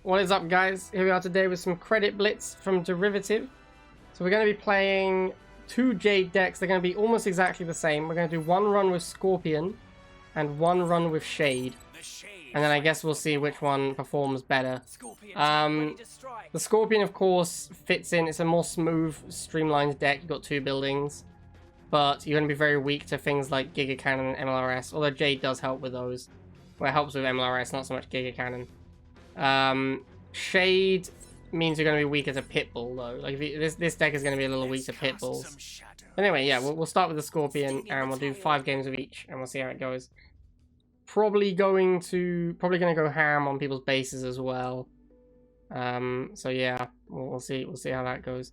What is up, guys? Here we are today with some credit blitz from Derivative. So we're going to be playing 2 Jade decks. They're going to be almost exactly the same. We're going to do 1 run with Scorpion and 1 run with Shade. And then I guess we'll see which one performs better. The Scorpion, of course, fits in. It's a more smooth, streamlined deck. You've got 2 buildings. But you're going to be very weak to things like Giga Cannon and MLRS. Although Jade does help with those. Well, it helps with MLRS, not so much Giga Cannon. Shade means you're going to be weaker to Pitbull, though. Like, this deck is going to be a little weak to Pitbulls. Anyway, yeah, we'll start with the Scorpion, and we'll do 5 games of each, and we'll see how it goes. Probably going to go ham on people's bases as well. So yeah, we'll see how that goes.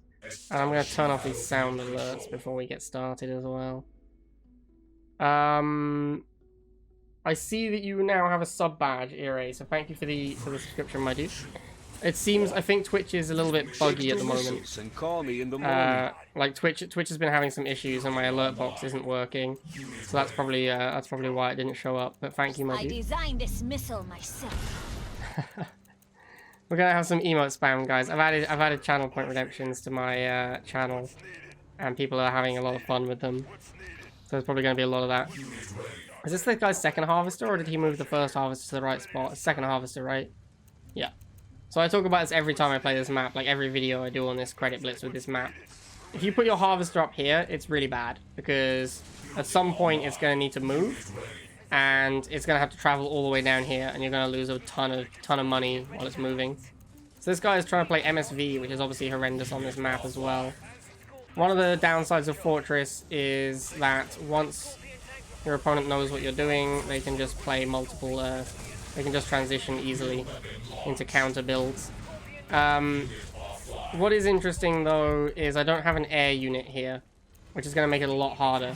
And I'm going to turn off these sound alerts before we get started as well. I see that you now have a sub badge, ERA, so thank you for the subscription, my dude. It seems, I think Twitch is a little bit buggy at the moment. Like Twitch has been having some issues and my alert box isn't working. So that's probably why it didn't show up. But thank you, my dude. I designed this missile myself. We're gonna have some emote spam, guys. I've added channel point redemptions to my channel, and people are having a lot of fun with them. So there's probably gonna be a lot of that. Is this the guy's second harvester, or did he move the first harvester to the right spot? Second harvester, right? Yeah. So I talk about this every time I play this map, like every video I do on this credit blitz with this map. If you put your harvester up here, it's really bad, because at some point it's going to need to move, and it's going to have to travel all the way down here, and you're going to lose a ton of money while it's moving. So this guy is trying to play MSV, which is obviously horrendous on this map as well. One of the downsides of Fortress is that once your opponent knows what you're doing, they can just play multiple, they can just transition easily into counter builds. What is interesting though is I don't have an air unit here, which is going to make it a lot harder.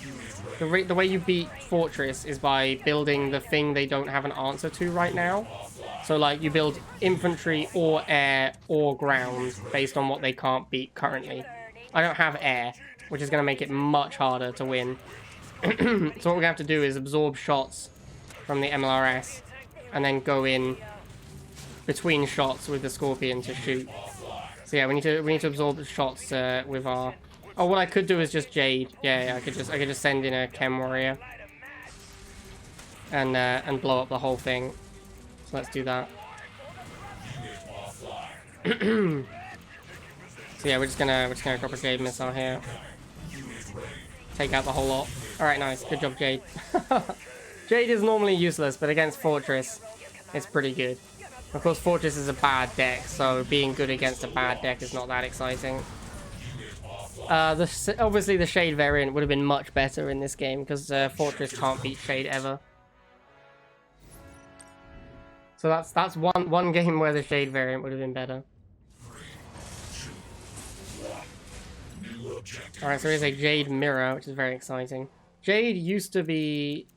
The way you beat Fortress is by building the thing they don't have an answer to right now. So like you build infantry or air or ground based on what they can't beat currently. I don't have air, which is going to make it much harder to win. So what we're going to have to do is absorb shots from the MLRS and then go in between shots with the Scorpion to shoot. So yeah, we need to absorb the shots with our... Oh, what I could do is just Jade. Yeah, I could just send in a Chem Warrior and blow up the whole thing. So let's do that. So yeah, we're just gonna drop a Jade missile here. Take out the whole lot. Alright, nice. Good job, Jade. Jade is normally useless, but against Fortress, it's pretty good. Of course, Fortress is a bad deck, so being good against a bad deck is not that exciting. Obviously, the Shade variant would have been much better in this game, because Fortress can't beat Shade ever. So that's one game where the Shade variant would have been better. Alright, so here's a Jade Mirror, which is very exciting. Jade used to be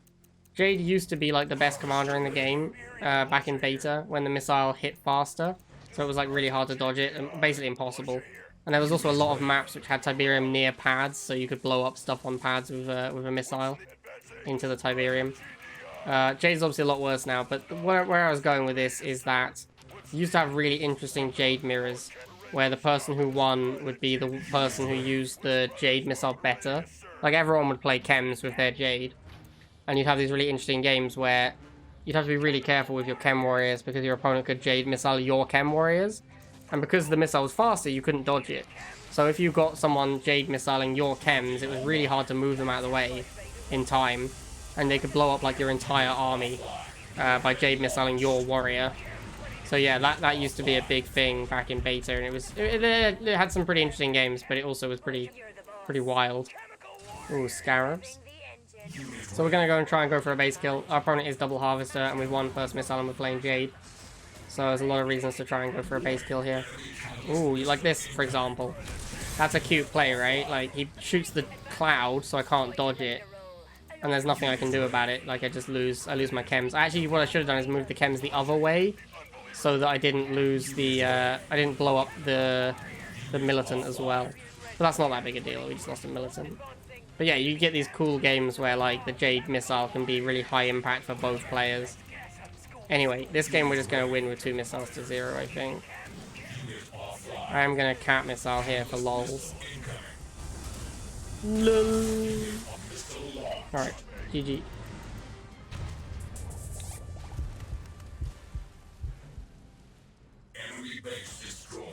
like the best commander in the game back in beta when the missile hit faster. So it was like really hard to dodge it, and basically impossible. And there was also a lot of maps which had Tiberium near pads, so you could blow up stuff on pads with a missile into the Tiberium. Jade's obviously a lot worse now, but where I was going with this is that you used to have really interesting Jade mirrors, where the person who won would be the person who used the Jade missile better. Like everyone would play Chems with their Jade. And you'd have these really interesting games where you'd have to be really careful with your Chem Warriors because your opponent could Jade missile your Chem Warriors. And because the missile was faster, you couldn't dodge it. So if you got someone Jade missiling your Chems, it was really hard to move them out of the way in time. And they could blow up like your entire army by Jade missiling your warrior. So yeah, that used to be a big thing back in beta, and it had some pretty interesting games, but it also was pretty wild. Ooh, Scarabs. So we're gonna go and try and go for a base kill. Our opponent is double harvester, and we've won first missile, and we're playing Jade. So there's a lot of reasons to try and go for a base kill here. Ooh, you like this, for example. That's a cute play, right? Like he shoots the cloud, so I can't dodge it, and there's nothing I can do about it. Like I lose my chems. Actually, what I should have done is move the chems the other way, so that I didn't lose the, I didn't blow up the militant as well. But that's not that big a deal, we just lost a militant. But yeah, you get these cool games where like the Jade missile can be really high impact for both players. Anyway, this game we're just going to win with 2 missiles to 0, I think. I am going to cat missile here for lols. Lol. Alright, GG. Enemy base destroyed.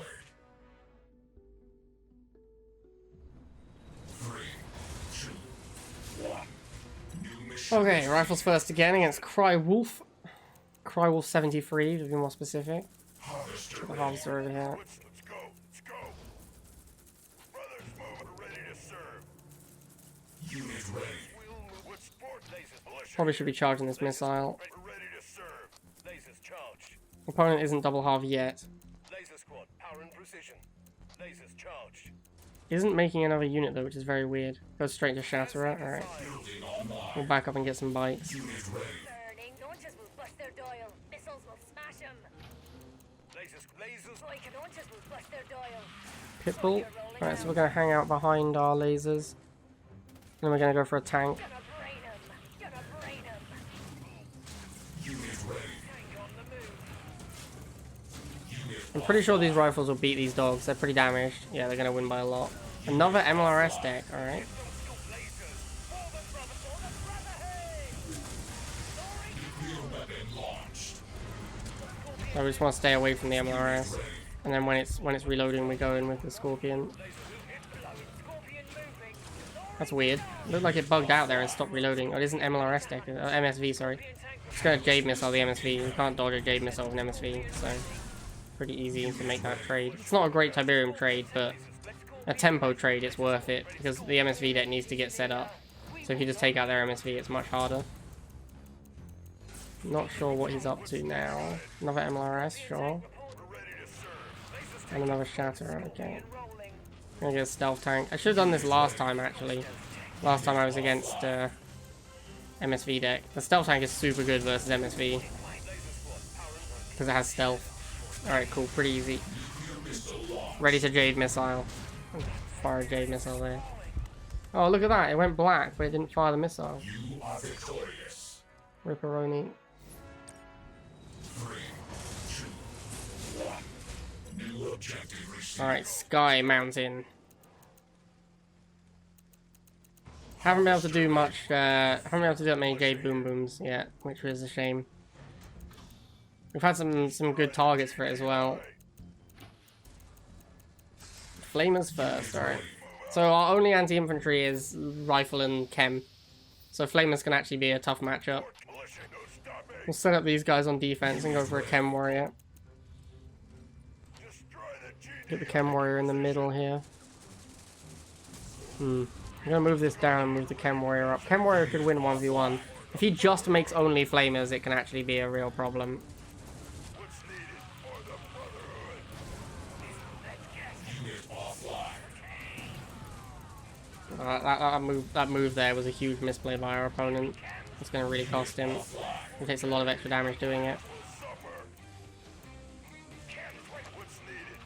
3, 2, 1. New mission. Okay, rifles first again against Crywolf. Crywolf 73, to be more specific. Harvester. The harvester over here. Let's go. Let's go. Brothers move. We're ready to serve. Unit ready. We'll move with sport. Lasers militia. Probably should be charging this missile. We're ready to serve. Lasers charged. Opponent isn't double half yet. Laser squad. Power and precision. Lasers charged. Isn't making another unit though, which is very weird. Goes straight to Shatterer. Alright. Building online. We'll back up and get some bites. Unit ready. Burning launchers will bust their dial. Missiles will smash them. Lasers. Like launchers will bust their dial. Pitbull. Alright, so we're going to hang out behind our lasers. Then we're going to go for a tank. Gonna brain them. Gonna brain them. Unit ready. Tank on the move. Unit I'm pretty sure these rifles will beat these dogs. They're pretty damaged. Yeah, they're going to win by a lot. Another MLRS deck. Alright. nuclear weapon launched. So we just want to stay away from the MLRS. And then when it's reloading, we go in with the Scorpion. That's weird. Looked like it bugged out there and stopped reloading. Oh, it isn't MLRS deck. MSV, sorry. Just gonna Jade missile the MSV. You can't dodge a Jade missile with an MSV, so pretty easy to make that trade. It's not a great Tiberium trade, but a tempo trade, it's worth it because the MSV deck needs to get set up. So if you just take out their MSV, it's much harder. Not sure what he's up to now. Another MLRS, sure. And another Shatterer, okay. I'm gonna get a stealth tank. I should have done this last time, actually. Last time I was against MSV deck. The stealth tank is super good versus MSV. Because it has stealth. Alright, cool. Pretty easy. Ready to Jade missile. Fire a Jade missile there. Oh, look at that. It went black, but it didn't fire the missile. You are victorious. Ripperoni. 3, 2, 1. New objective received. Alright, Sky Mountain. Haven't been able to do much, haven't been able to do that many Jade Boom Booms yet, which is a shame. We've had some good targets for it as well. Flamers first, alright. So our only anti-infantry is Rifle and Chem. So Flamers can actually be a tough matchup. Militia, no stopping. We'll set up these guys on defense and go for a Chem Warrior. Destroy the GD. Get the Chem Warrior in the middle here. I'm gonna move this down and move the Chem Warrior up. Chem Warrior could win 1v1. If he just makes only Flamers, it can actually be a real problem. What's needed for the Brotherhood? Unit offline. That move there was a huge misplay by our opponent. It's gonna really cost him. He takes a lot of extra damage doing it. Suffer. What's needed?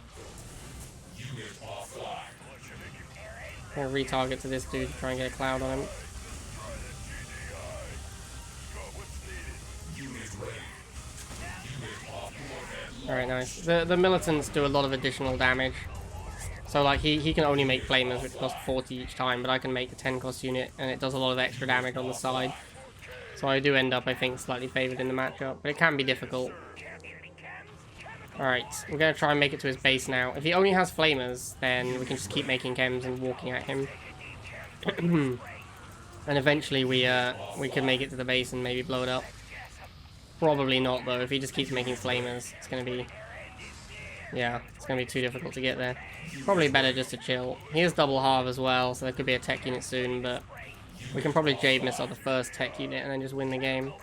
Unit offline. I'm gonna retarget to this dude to try and get a cloud on him. Alright, nice. The militants do a lot of additional damage. So like he can only make flamers, which cost 40 each time, but I can make a 10 cost unit and it does a lot of extra damage on the side. So I do end up, I think, slightly favored in the matchup, but it can be difficult. Alright, we're gonna try and make it to his base now. If he only has flamers, then we can just keep making chems and walking at him. And eventually we can make it to the base and maybe blow it up. Probably not though. If he just keeps making flamers, it's gonna be, yeah, it's gonna be too difficult to get there. Probably better just to chill. He is double halve as well, so there could be a tech unit soon, but we can probably Jade missile the first tech unit and then just win the game.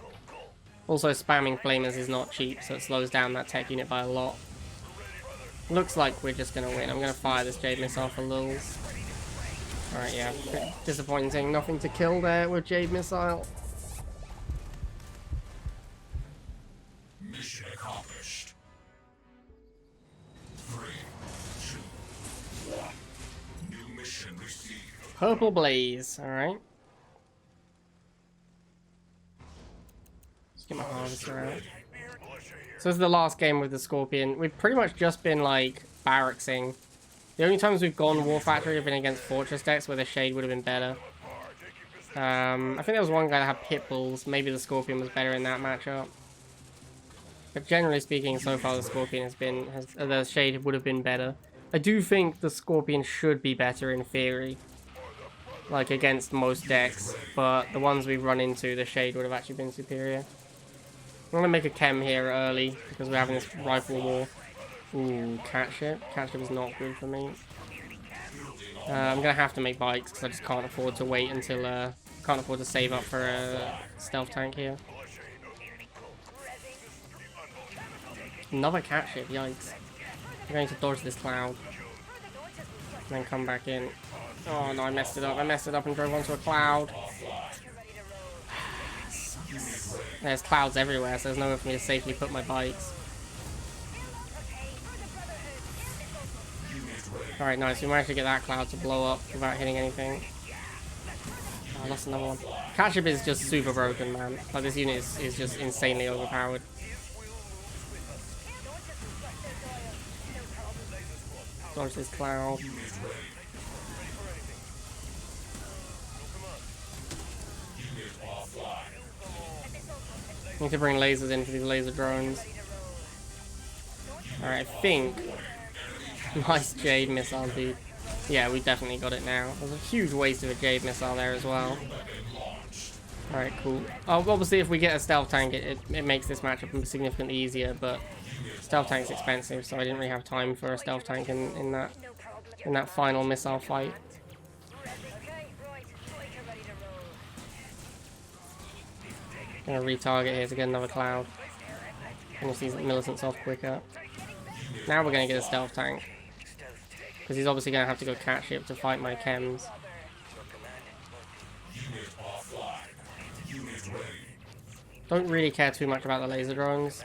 Also, spamming flamers is not cheap, so it slows down that tech unit by a lot. Looks like we're just gonna win. I'm gonna fire this Jade missile for lulz. Alright, yeah, pretty disappointing. Nothing to kill there with Jade missile. Mission accomplished. 3, 2, 1. New mission received. Purple Blaze, alright. Let's get my harvester out. So this is the last game with the Scorpion. We've pretty much just been, like, barracksing. The only times we've gone War Factory have been against Fortress decks where the Shade would have been better. I think there was one guy that had Pit Bulls. Maybe the Scorpion was better in that matchup. But generally speaking, so far the Scorpion the Shade would have been better. I do think the Scorpion should be better in theory. Like against most decks. But the ones we've run into, the Shade would have actually been superior. I'm going to make a Chem here early because we're having this rifle war. Ooh, Catship. Catship is not good for me. I'm going to have to make bikes because I just can't afford to wait until... can't afford to save up for a stealth tank here. Another Catship, yikes. I'm going to dodge this cloud. And then come back in. Oh no, I messed it up. I messed it up and drove onto a cloud. There's clouds everywhere, so there's nowhere for me to safely put my bikes. Alright, nice. We managed to get that cloud to blow up without hitting anything. Oh, I lost another one. Catship is just super broken, man. Like, this unit is just insanely overpowered. Dodge this cloud. Need to bring lasers in for these laser drones. Alright, I think... Nice Jade missile, dude. Yeah, we definitely got it now. There's a huge waste of a Jade missile there as well. Alright, cool. Oh, obviously, if we get a stealth tank, it makes this matchup significantly easier, but stealth tank's expensive, so I didn't really have time for a stealth tank in that final missile fight. Gonna retarget here to get another cloud. Finish these militants off quicker. Now we're gonna get a stealth tank. Because he's obviously gonna have to go Catship to fight my Chems. Don't really care too much about the laser drones.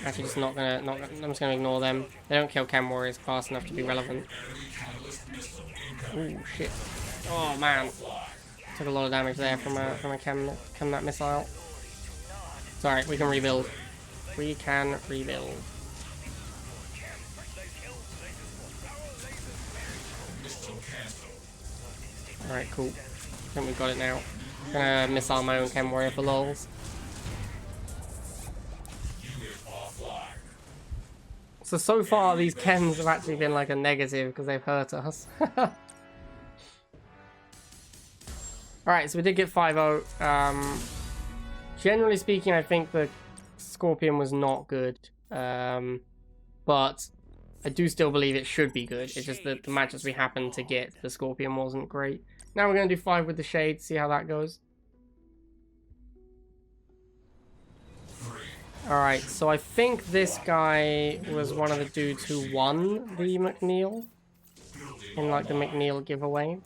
Actually, just I'm just gonna ignore them. They don't kill Chem Warriors fast enough to be relevant. Ooh, shit. Oh man. Took a lot of damage there from a Chem that missile. It's alright, we can rebuild. We can rebuild. Alright, cool. I think we've got it now. I'm gonna missile my own Chem Warrior for lols. So far these chems have actually been like a negative because they've hurt us. Alright, so we did get 5-0. Generally speaking, I think the Scorpion was not good. But I do still believe it should be good. It's just that the matches we happened to get, the Scorpion wasn't great. Now we're going to do 5 with the Shade, see how that goes. Alright, so I think this guy was one of the dudes who won the McNeil. In like the McNeil giveaway.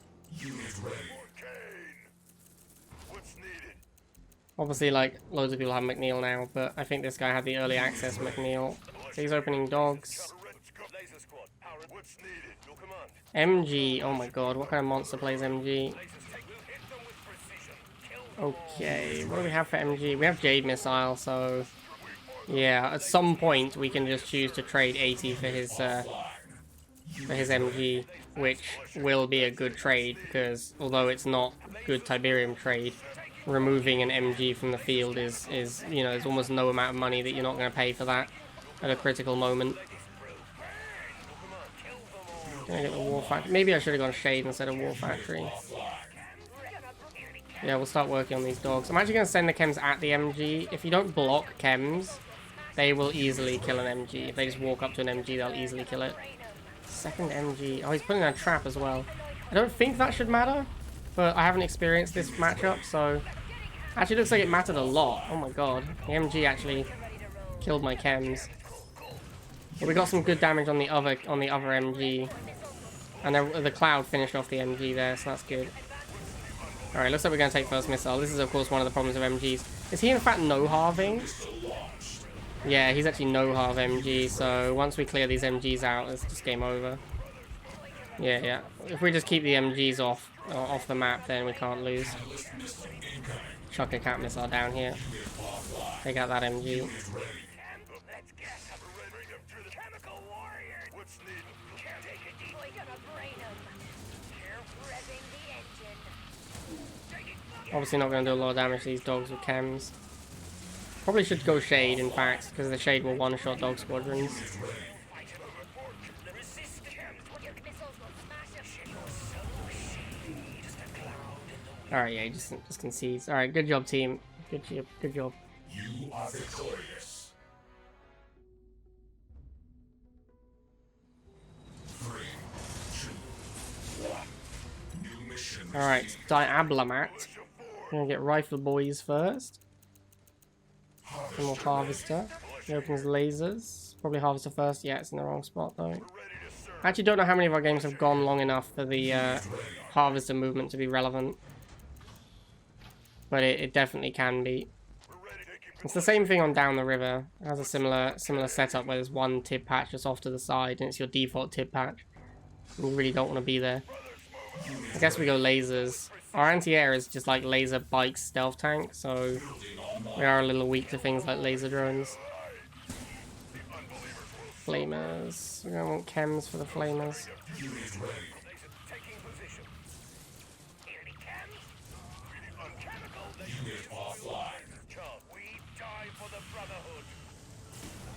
Obviously, like, loads of people have McNeil now, but I think this guy had the early access McNeil. So he's opening dogs. MG, oh my god, what kind of monster plays MG? Okay, what do we have for MG? We have Jade Missile, so... yeah, at some point we can just choose to trade 80 for his MG, which will be a good trade, because although it's not good Tiberium trade, removing an MG from the field is you know, there's almost no amount of money that you're not going to pay for that at a critical moment. Gonna get the War Factory. Maybe I should have gone Shade instead of War Factory. Yeah, we'll start working on these dogs. I'm actually going to send the Chems at the MG. If you don't block Chems, they will easily kill an MG. If they just walk up to an MG, they'll easily kill it. Second MG. Oh, he's putting in a trap as well. I don't think that should matter, but I haven't experienced this matchup, so... actually looks like it mattered a lot. Oh my god. The MG actually killed my Chems. But we got some good damage on the other MG. And the cloud finished off the MG there, so that's good. Alright, looks like we're going to take first missile. This is, of course, one of the problems of MGs. Is he, in fact, no-halving? Yeah, he's actually no-halve MG, so once we clear these MGs out, it's just game over. Yeah. If we just keep the MGs off the map, then we can't lose. Chuck a cat missile down here. Take out that MG. Revving the engine. Obviously not going to do a lot of damage to these dogs with chems. Probably should go Shade, in fact, because the Shade will one-shot dog squadrons. Missiles will smash him. Alright, yeah, he just concedes. Alright, good job, team. Good job, good job. You are victorious. 3, 2, 1. New mission. Alright, Diablomat. We're gonna get Rifle Boys first. Then we'll Harvester. He opens lasers. Probably Harvester first. Yeah, it's in the wrong spot though. I actually don't know how many of our games have gone long enough for the Harvester movement to be relevant. But it definitely can be. It's the same thing on Down the River. It has a similar setup where there's one tib patch just off to the side and it's your default tib patch. And you really don't want to be there. I guess we go lasers. Our anti-air is just like laser bike stealth tank, so we are a little weak to things like laser drones. Flamers. We're going to want chems for the flamers.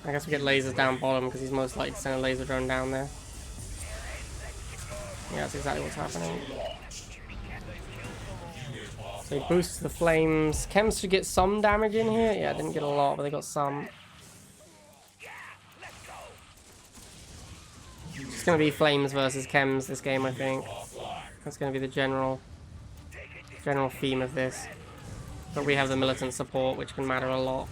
I guess we get lasers down bottom because he's most likely to send a laser drone down there. Yeah, that's exactly what's happening. So he boosts the flames. Chems should get some damage in here. Yeah, didn't get a lot, but they got some. It's going to be flames versus chems this game, I think. That's going to be the general theme of this. But we have the militant support, which can matter a lot.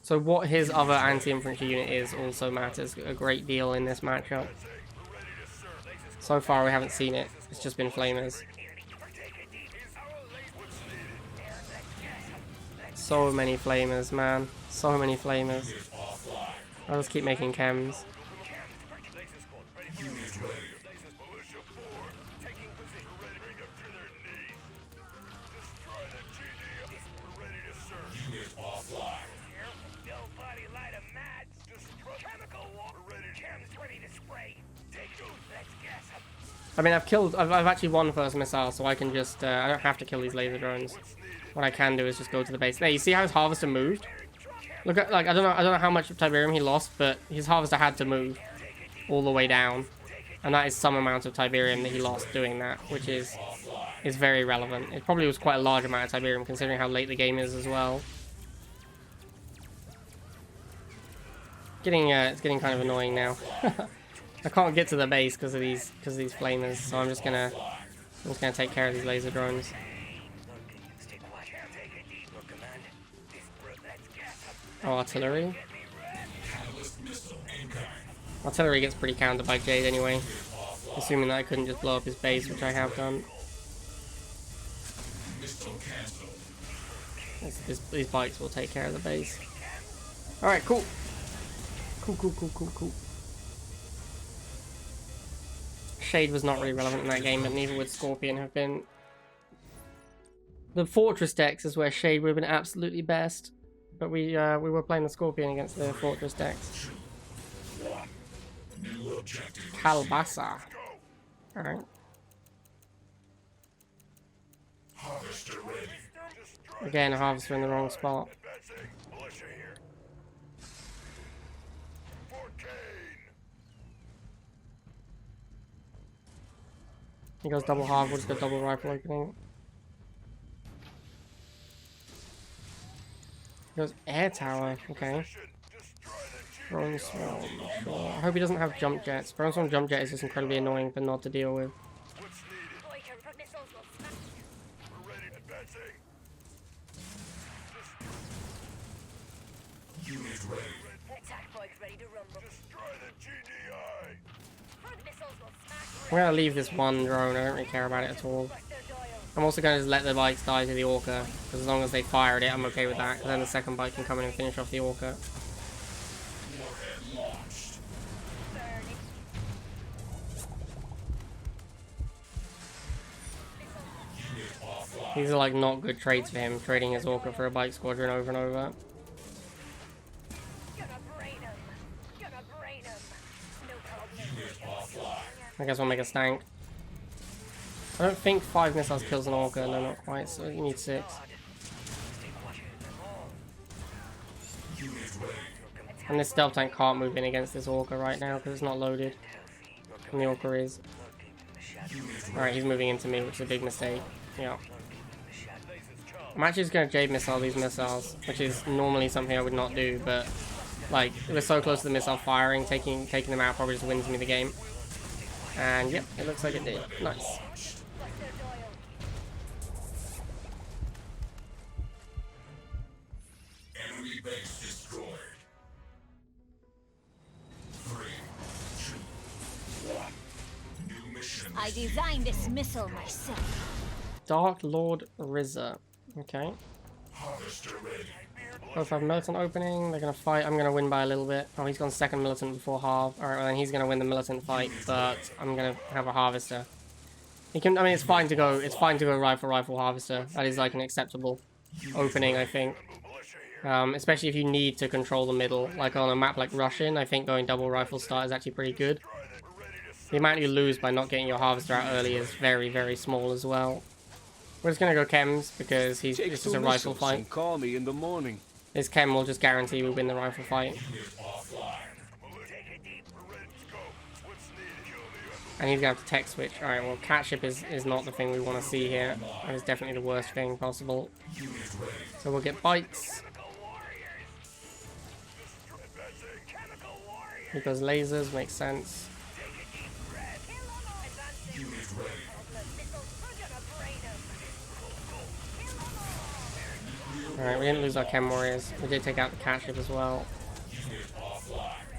So what his other anti-infantry unit is also matters a great deal in this matchup. So far we haven't seen it. It's just been flamers. So many flamers, man. So many flamers. I'll just keep making chems. I mean, I've actually won first missile, so I can just, I don't have to kill these laser drones. What I can do is just go to the base. There, you see how his harvester moved? Look at, like, I don't know how much of Tiberium he lost, but his harvester had to move all the way down. And that is some amount of Tiberium that he lost doing that, which is very relevant. It probably was quite a large amount of Tiberium considering how late the game is as well. It's getting kind of annoying now. I can't get to the base because of these flamers, so I'm just gonna take care of these laser drones. Oh, artillery. Artillery gets pretty countered by Jade anyway, assuming that I couldn't just blow up his base, which I have done. These bikes will take care of the base. All right, cool. Cool. Shade was not really relevant in that game, but neither would Scorpion have been. The Fortress decks is where Shade would have been absolutely best, but we were playing the Scorpion against the Fortress decks. Kalbasa. Alright. Again, a Harvester in the wrong spot. He goes double hard, we'll just go double rifle opening. He goes air tower, okay. Drone swarm, sure. I hope he doesn't have jump jets. Drone swarm jump jet is just incredibly annoying for Nod to deal with. I'm gonna leave this one drone, I don't really care about it at all. I'm also gonna just let the bikes die to the Orca, because as long as they fire at it, I'm okay with that, because then the second bike can come in and finish off the Orca. These are like not good trades for him, trading his Orca for a bike squadron over and over. I guess we'll make a stank. I don't think 5 missiles kills an Orca, no, not quite, so you need 6. And this stealth tank can't move in against this Orca right now because it's not loaded. And the Orca is. Alright, he's moving into me, which is a big mistake. Yeah. I'm actually just going to Jade missile these missiles, which is normally something I would not do, but like, we're so close to the missile firing, taking them out probably just wins me the game. And yep, it looks like it did. Nice. Enemy base destroyed. 3, 2, 1. New mission. I designed this missile myself. Dark Lord Rizza. Okay. Harvester ready. Both have militant opening. They're gonna fight. I'm gonna win by a little bit. Oh, he's gone second militant before half. Alright, well then he's gonna win the militant fight, but I'm gonna have a harvester. He can. I mean, it's fine to go. It's fine to go rifle harvester. That is like an acceptable opening, I think. Especially if you need to control the middle, like on a map like Russian. I think going double rifle start is actually pretty good. The amount you lose by not getting your harvester out early is very, very small as well. We're just gonna go Chems because this is a rifle fight. Call me in the morning. This Chem will just guarantee we win the rifle fight. And he's gonna have to tech switch. Alright, well cat ship is not the thing we want to see here. That is definitely the worst thing possible. So we'll get bites. Because lasers makes sense. Alright, we didn't lose our Chem Warriors. We did take out the cat ship as well.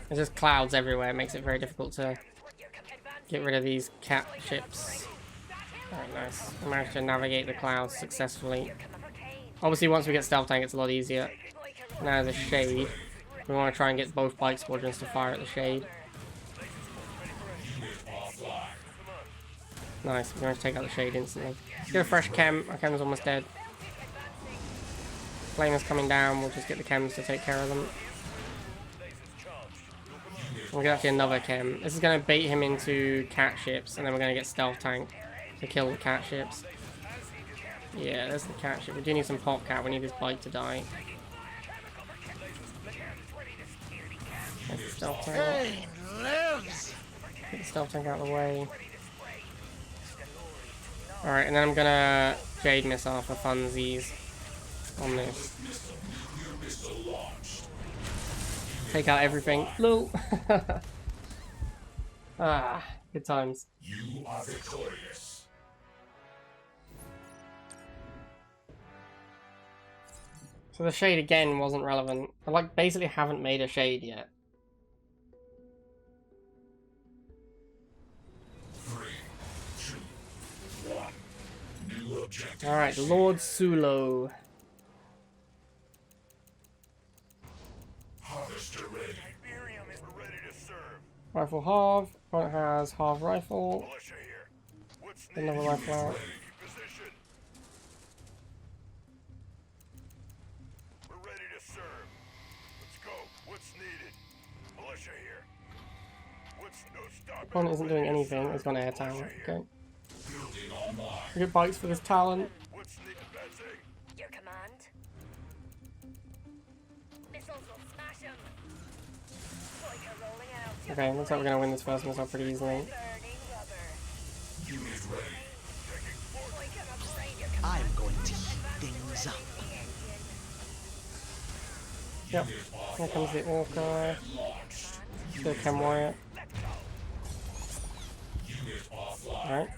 There's just clouds everywhere. It makes it very difficult to get rid of these cat ships. Alright, nice. We managed to navigate the clouds successfully. Obviously, once we get Stealth Tank, it's a lot easier. Now the Shade. We want to try and get both bike squadrons to fire at the Shade. Nice, we managed to take out the Shade instantly. Let's get a fresh Chem. Our Chem's almost dead. Flame is coming down, we'll just get the Chems to take care of them. We'll get actually another Chem. This is going to bait him into cat ships, and then we're going to get Stealth Tank to kill the cat ships. Yeah, there's the cat ship. We do need some pop cat, we need this bite to die. There's the Stealth Tank. Get the Stealth Tank out of the way. Alright, and then I'm going to Jade Missile for funsies on this. Take out everything. Lol. Ah, good times. You are victorious. So the Shade again wasn't relevant. I like basically haven't made a Shade yet. 3, 2, 1. New objective. Alright, Lord Sulo. Harvester ready. Imperium is ready to serve. Rifle half. Front has half rifle. Militia here. What's Another needed? rifle out. Position. We're ready to serve. Let's go. What's needed? Militia here. What's no stopping? One isn't doing anything. It's gone air talent. Okay. Building online. We get bikes for this talent. What's needed? Betsy? Your command? Missiles will smash him. Striker rolling out. Okay, looks like we're gonna win this first missile pretty easily. Burning rubber. Unit ready. Striker upgrade your I'm going to heat things up. Yep. Here comes the Orca. The Chem Warrior. Unit offline. Alright.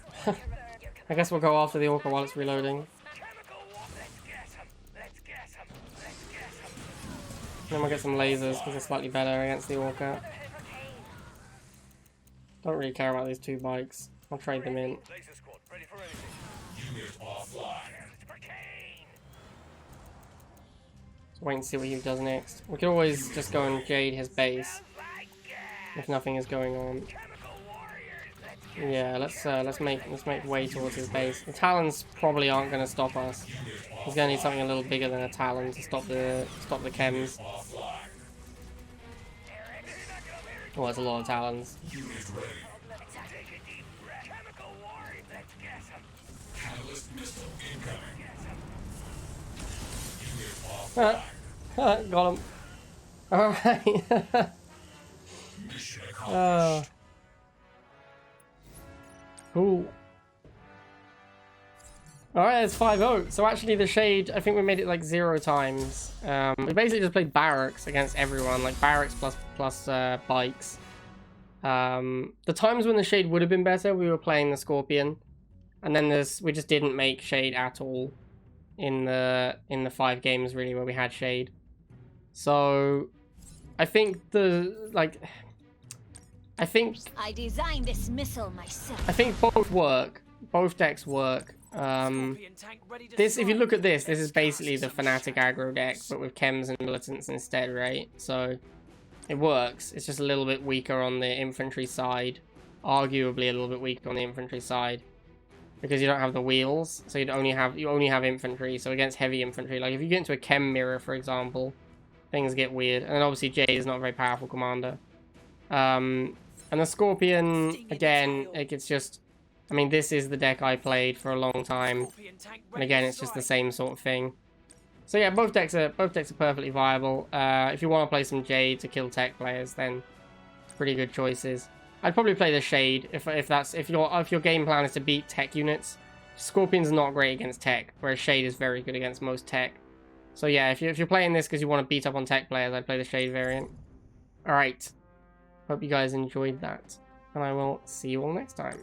I guess we'll go after the Orca while it's reloading. Then we'll get some lasers because they're slightly better against the Orca. Don't really care about these 2 bikes. I'll trade them in. Laser squad ready for anything. Unit offline. So wait and see what he does next. We could always just go and Jade his base if nothing is going on. Yeah, let's make way towards his base. The Talons probably aren't going to stop us. He's going to need something a little bigger than a Talon to stop the Chems. Oh, it's a lot of talons. Take a deep breath. Chemical warning. Let's gas him. Catalyst missile incoming. Got him. Alright. Mission accomplished. Cool. Alright, it's 5-0. So actually the Shade, I think we made it like 0 times. We basically just played barracks against everyone, like barracks plus bikes. The times when the Shade would have been better, we were playing the Scorpion. And then we just didn't make Shade at all in the 5 games really where we had Shade. So I think I designed this missile myself. I think both work. Both decks work. This, if you look at this is basically the Fnatic aggro deck, but with Chems and Militants instead, right? So it works. It's just a little bit weaker on the infantry side. Arguably a little bit weaker on the infantry side. Because you don't have the wheels, so you only have infantry. So against heavy infantry, like if you get into a Chem mirror, for example, things get weird. And then obviously Jade is not a very powerful commander. And the Scorpion, again, it's just, I mean, this is the deck I played for a long time, and again, it's just the same sort of thing. So yeah, both decks are perfectly viable. If you want to play some Jade to kill tech players, then pretty good choices. I'd probably play the Shade if your game plan is to beat tech units. Scorpion's not great against tech, whereas Shade is very good against most tech. So yeah, if you're playing this because you want to beat up on tech players, I'd play the Shade variant. All right, hope you guys enjoyed that, and I will see you all next time.